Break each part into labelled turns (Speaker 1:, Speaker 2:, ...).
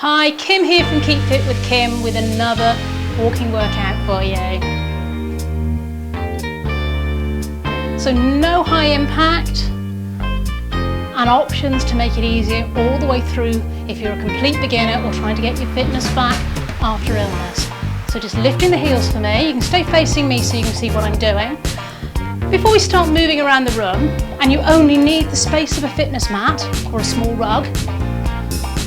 Speaker 1: Hi, Kim here from Keep Fit with Kim with another walking workout for you. So no high impact and options to make it easier all the way through if you're a complete beginner or trying to get your fitness back after illness. So just lifting the heels for me. You can stay facing me so you can see what I'm doing. Before we start moving around the room, and you only need the space of a fitness mat or a small rug,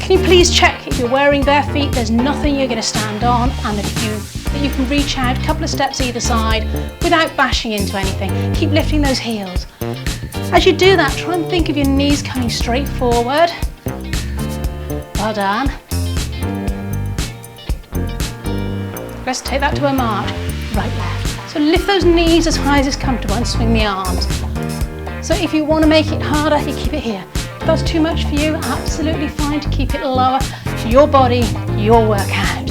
Speaker 1: can you please check if you're wearing bare feet, there's nothing you're going to stand on, and that you can reach out a couple of steps either side without bashing into anything. Keep lifting those heels. As you do that, try and think of your knees coming straight forward. Well done. Let's take that to a march. Right, left. So lift those knees as high as is comfortable and swing the arms. So if you want to make it harder, you keep it here. If that's too much for you, absolutely fine to keep it lower. It's your body, your workout.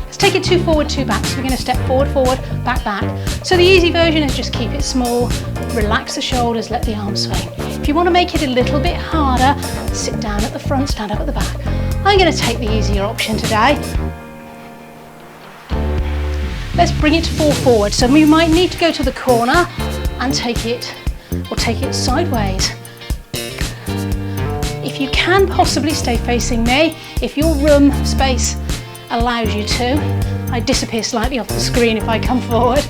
Speaker 1: Let's take it 2 forward, 2 back. So we're going to step forward, forward, back, back. So the easy version is just keep it small, relax the shoulders, let the arms swing. If you want to make it a little bit harder, sit down at the front, stand up at the back. I'm going to take the easier option today. Let's bring it to 4 forward. So we might need to go to the corner and take it sideways. If you can possibly stay facing me, if your room space allows you to. I disappear slightly off the screen if I come forward.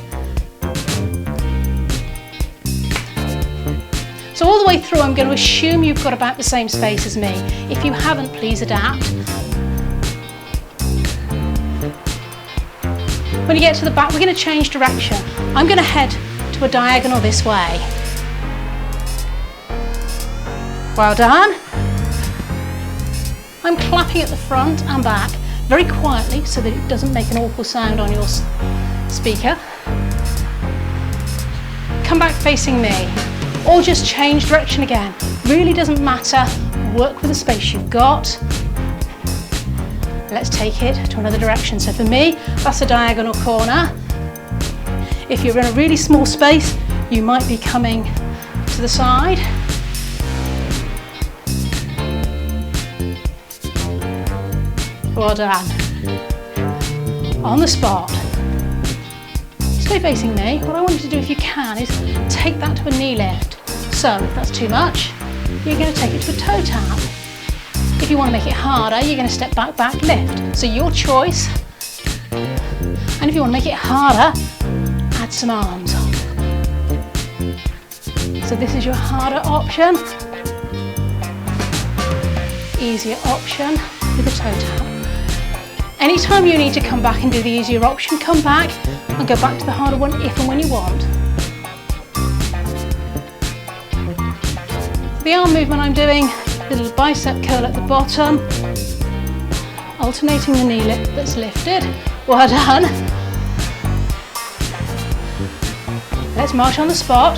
Speaker 1: So all the way through, I'm going to assume you've got about the same space as me. If you haven't, please adapt. When you get to the back, we're going to change direction. I'm going to head to a diagonal this way. Well done. I'm clapping at the front and back very quietly so that it doesn't make an awful sound on your speaker. Come back facing me, or just change direction again. Really doesn't matter. Work with the space you've got. Let's take it to another direction. So for me, that's a diagonal corner. If you're in a really small space, you might be coming to the side. Well done. On the spot. Stay facing me. What I want you to do, if you can, is take that to a knee lift. So if that's too much, you're going to take it to a toe tap. If you want to make it harder, you're going to step back, back, lift. So your choice. And if you want to make it harder, add some arms on. So this is your harder option. Easier option with a toe tap. Anytime you need to come back and do the easier option, come back and go back to the harder one if and when you want. The arm movement I'm doing, little bicep curl at the bottom, alternating the knee lift that's lifted. Well done. Let's march on the spot.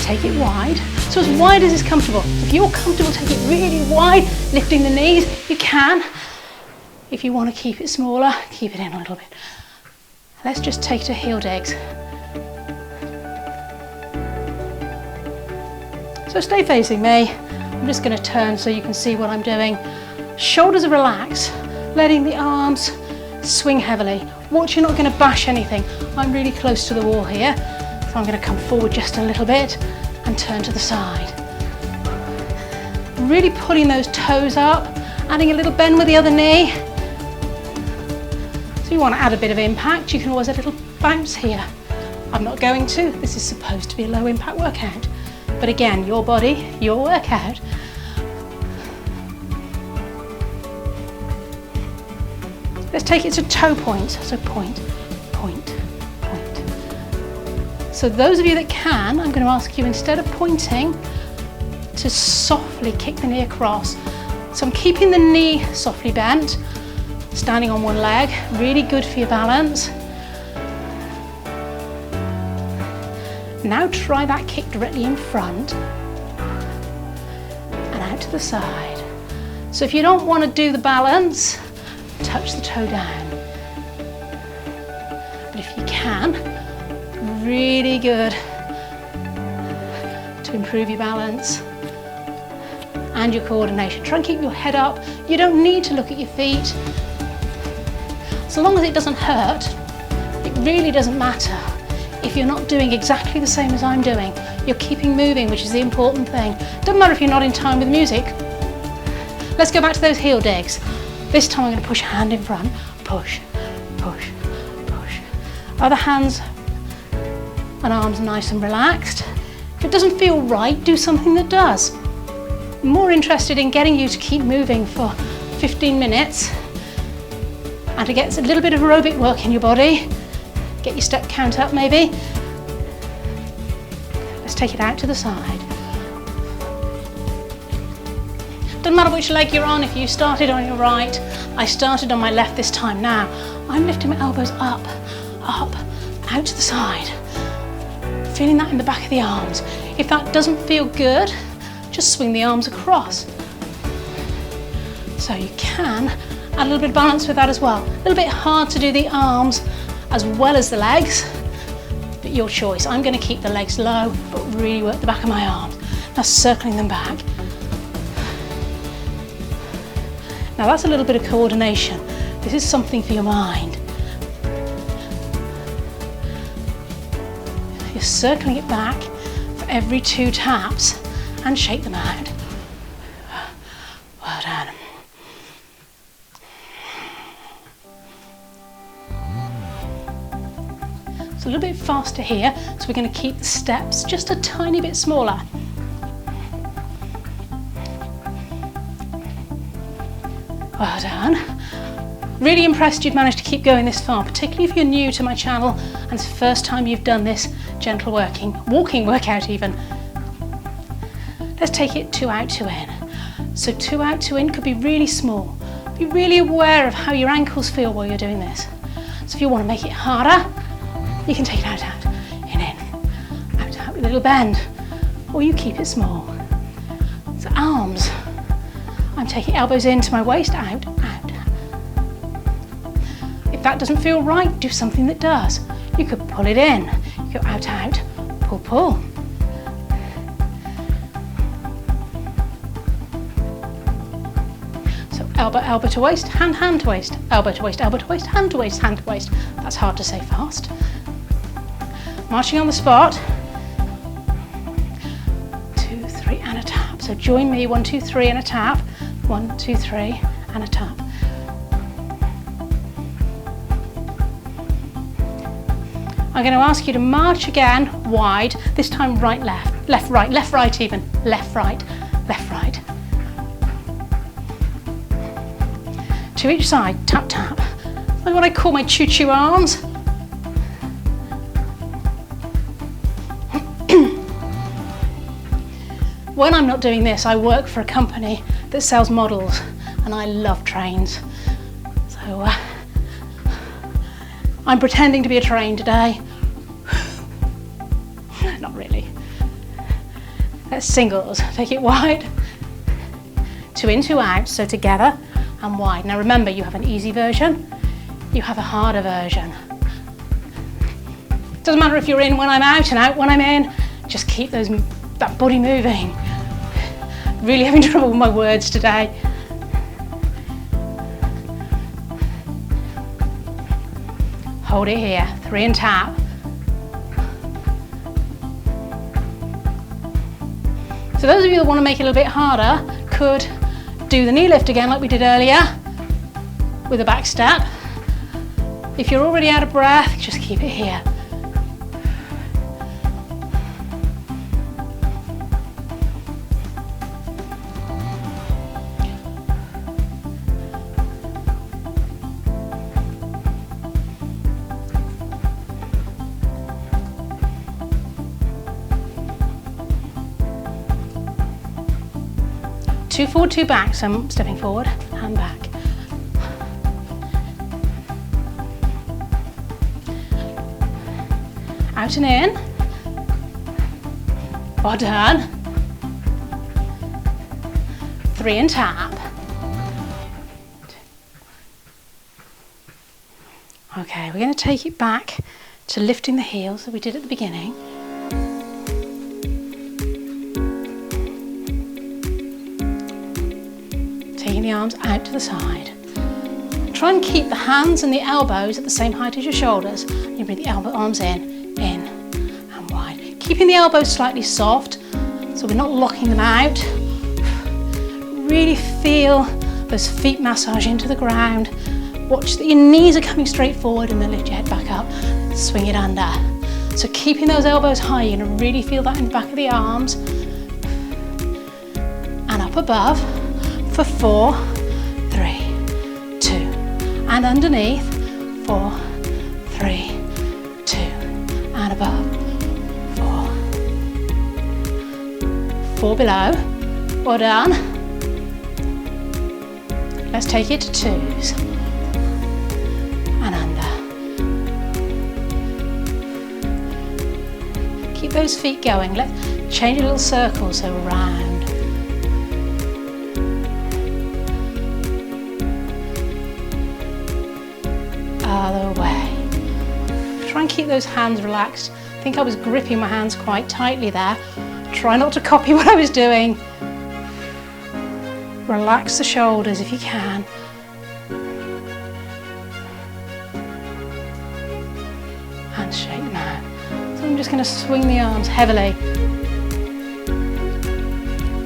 Speaker 1: Take it wide. So as wide as is comfortable. If you're comfortable, take it really wide, lifting the knees, you can. If you want to keep it smaller, keep it in a little bit. Let's just take it to heel digs. So stay facing me. I'm just going to turn so you can see what I'm doing. Shoulders are relaxed, letting the arms swing heavily. Watch you're not going to bash anything. I'm really close to the wall here, so I'm going to come forward just a little bit and turn to the side. Really pulling those toes up, adding a little bend with the other knee. So you want to add a bit of impact, you can always add a little bounce here. I'm not going to, this is supposed to be a low impact workout. But again, your body, your workout. Let's take it to toe point. So point, point, point. So those of you that can, I'm going to ask you, instead of pointing, to softly kick the knee across. So I'm keeping the knee softly bent, standing on one leg, really good for your balance. Now try that kick directly in front and out to the side. So if you don't want to do the balance, touch the toe down. But if you can, really good to improve your balance and your coordination. Try and keep your head up. You don't need to look at your feet. So long as it doesn't hurt, it really doesn't matter. If you're not doing exactly the same as I'm doing, you're keeping moving, which is the important thing. Doesn't matter if you're not in time with music. Let's go back to those heel digs. This time I'm going to push a hand in front. Push, push, push. Other hands and arms nice and relaxed. If it doesn't feel right, do something that does. I'm more interested in getting you to keep moving for 15 minutes and to get a little bit of aerobic work in your body. Get your step count up maybe. Let's take it out to the side. Doesn't matter which leg you're on. If you started on your right, I started on my left this time. Now, I'm lifting my elbows up, up, out to the side. Feeling that in the back of the arms. If that doesn't feel good, just swing the arms across. So you can add a little bit of balance with that as well. A little bit hard to do the arms as well as the legs, but your choice. I'm going to keep the legs low, but really work the back of my arms. Now circling them back. Now that's a little bit of coordination. This is something for your mind. You're circling it back for every 2 taps and shake them out. Well done. It's a little bit faster here, so we're going to keep the steps just a tiny bit smaller. Well done. Really impressed you've managed to keep going this far, particularly if you're new to my channel and it's the first time you've done this gentle walking workout even. Let's take it 2 out, 2 in. So 2 out, 2 in could be really small. Be really aware of how your ankles feel while you're doing this. So if you want to make it harder, you can take it out, out, in, out, out with a little bend, or you keep it small. So arms, I'm taking elbows into my waist, out, out. If that doesn't feel right, do something that does. You could pull it in, you go out, out, pull, pull. So elbow, elbow to waist, hand to waist, elbow to waist, elbow to waist, hand to waist, hand to waist. That's hard to say fast. Marching on the spot. 2, 3, and a tap. So join me, 1, 2, 3, and a tap. 1, 2, 3, and a tap. I'm going to ask you to march again wide, this time right, left, left, right even, left, right, left, right. To each side, tap, tap. Like what I call my choo-choo arms. When I'm not doing this, I work for a company that sells models and I love trains. So I'm pretending to be a train today. Not really. Let's singles, take it wide. 2 in, 2 out, so together and wide. Now remember, you have an easy version, you have a harder version. Doesn't matter if you're in when I'm out and out when I'm in, just keep that body moving. Really having trouble with my words today. Hold it here, 3 and tap. So those of you that want to make it a little bit harder could do the knee lift again like we did earlier with a back step. If you're already out of breath, just keep it here. Two forward, 2 back, so I'm stepping forward and back. Out and in. Well done. 3 and tap. Okay, we're going to take it back to lifting the heels that we did at the beginning. Taking the arms out to the side. Try and keep the hands and the elbows at the same height as your shoulders. You bring the arms in and wide. Keeping the elbows slightly soft so we're not locking them out. Really feel those feet massage into the ground. Watch that your knees are coming straight forward and then lift your head back up. Swing it under. So keeping those elbows high, you're going to really feel that in the back of the arms. And up above for 4, 3, 2. And underneath, 4, 3, 2. And above, 4. 4 below. Well done. Let's take it to 2s. And under. Keep those feet going. Let's change a little circle, so round. Other way. Try and keep those hands relaxed. I think I was gripping my hands quite tightly there. Try not to copy what I was doing. Relax the shoulders if you can. And shake them out. So I'm just going to swing the arms heavily.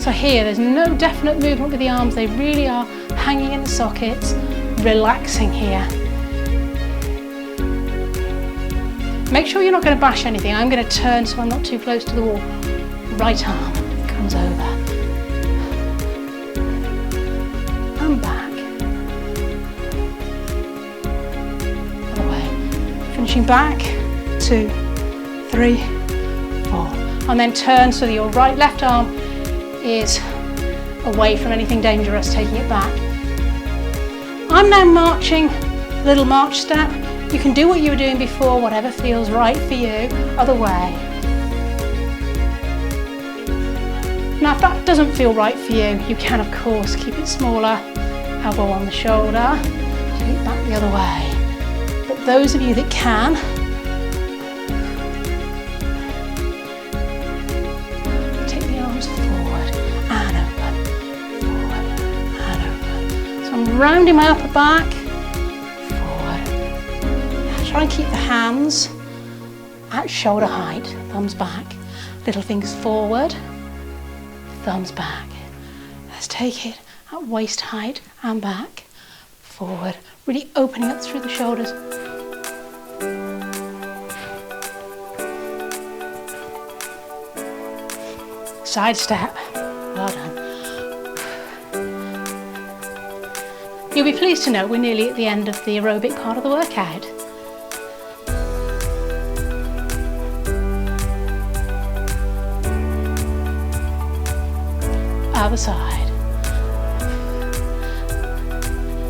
Speaker 1: So here, there's no definite movement with the arms. They really are hanging in the sockets, relaxing here. Make sure you're not going to bash anything. I'm going to turn so I'm not too close to the wall. Right arm comes over. And back. Other way. Finishing back. 2, 3, 4. And then turn so that your left arm is away from anything dangerous, taking it back. I'm now marching, little march step. You can do what you were doing before, whatever feels right for you. Other way. Now if that doesn't feel right for you, you can of course keep it smaller. Elbow on the shoulder, take it back the other way. But those of you that can, take the arms forward and open, forward and open. So I'm rounding my upper back. Try and keep the hands at shoulder height, thumbs back, little fingers forward, thumbs back. Let's take it at waist height and back, forward, really opening up through the shoulders. Side step, well done. You'll be pleased to know we're nearly at the end of the aerobic part of the workout. Other side.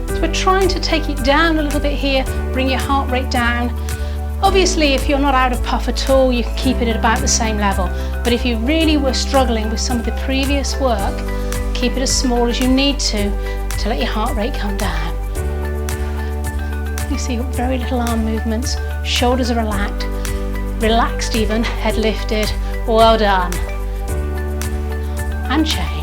Speaker 1: So we're trying to take it down a little bit here, bring your heart rate down. Obviously, if you're not out of puff at all, you can keep it at about the same level. But if you really were struggling with some of the previous work, keep it as small as you need to let your heart rate come down. You see you've got very little arm movements, shoulders are relaxed even, head lifted. Well done. And change.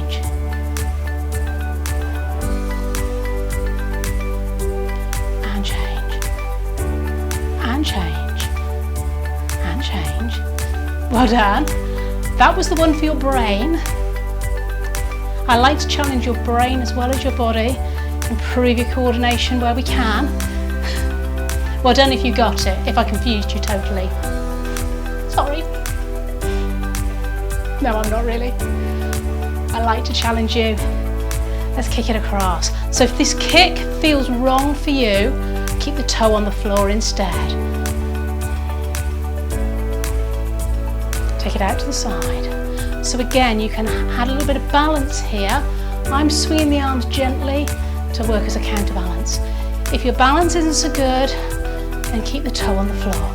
Speaker 1: Well done. That was the one for your brain. I like to challenge your brain as well as your body, improve your coordination where we can. Well done if you got it, if I confused you totally. Sorry. No, I'm not really. I like to challenge you. Let's kick it across. So if this kick feels wrong for you, keep the toe on the floor instead. Take it out to the side. So again, you can add a little bit of balance here. I'm swinging the arms gently to work as a counterbalance. If your balance isn't so good, then keep the toe on the floor.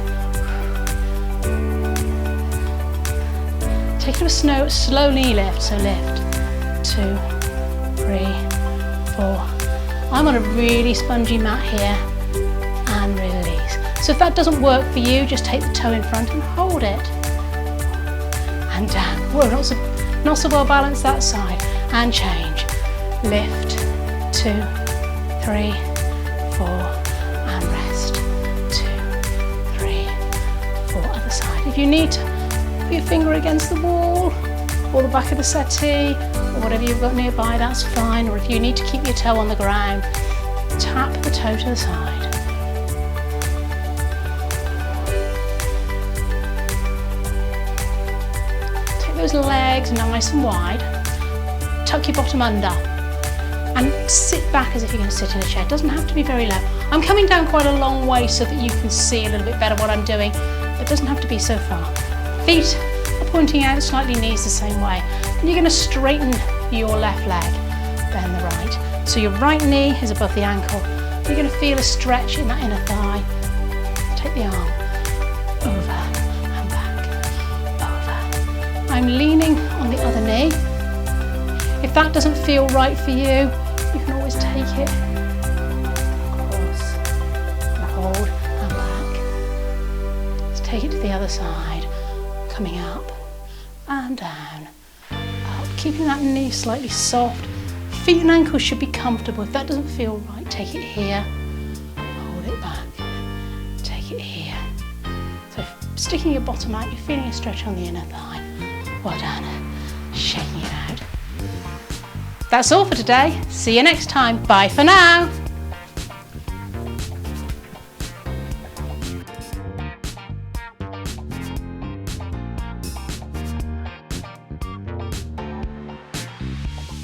Speaker 1: Take it to a slow knee lift, so lift. 2, 3, 4. I'm on a really spongy mat here, and release. So if that doesn't work for you, just take the toe in front and hold it. And down. Whoa, not so well balanced that side. And change. Lift, 2, 3, 4, and rest. 2, 3, 4, other side. If you need to put your finger against the wall or the back of the settee or whatever you've got nearby, that's fine. Or if you need to keep your toe on the ground, tap the toe to the side. Take those legs nice and wide. Tuck your bottom under and sit back as if you're going to sit in a chair. It doesn't have to be very low. I'm coming down quite a long way so that you can see a little bit better what I'm doing. It doesn't have to be so far. Feet are pointing out slightly, knees the same way. And you're going to straighten your left leg, then the right. So your right knee is above the ankle. You're going to feel a stretch in that inner thigh. Take the arm over and back, over. I'm leaning on the other knee. If that doesn't feel right for you, you can always take it across and hold and back. Let's take it to the other side, coming up and down, up, keeping that knee slightly soft. Feet and ankles should be comfortable. If that doesn't feel right, take it here, hold it back, take it here. So sticking your bottom out, you're feeling a stretch on the inner thigh. Well done, shaking it out. That's all for today. See you next time. Bye for now.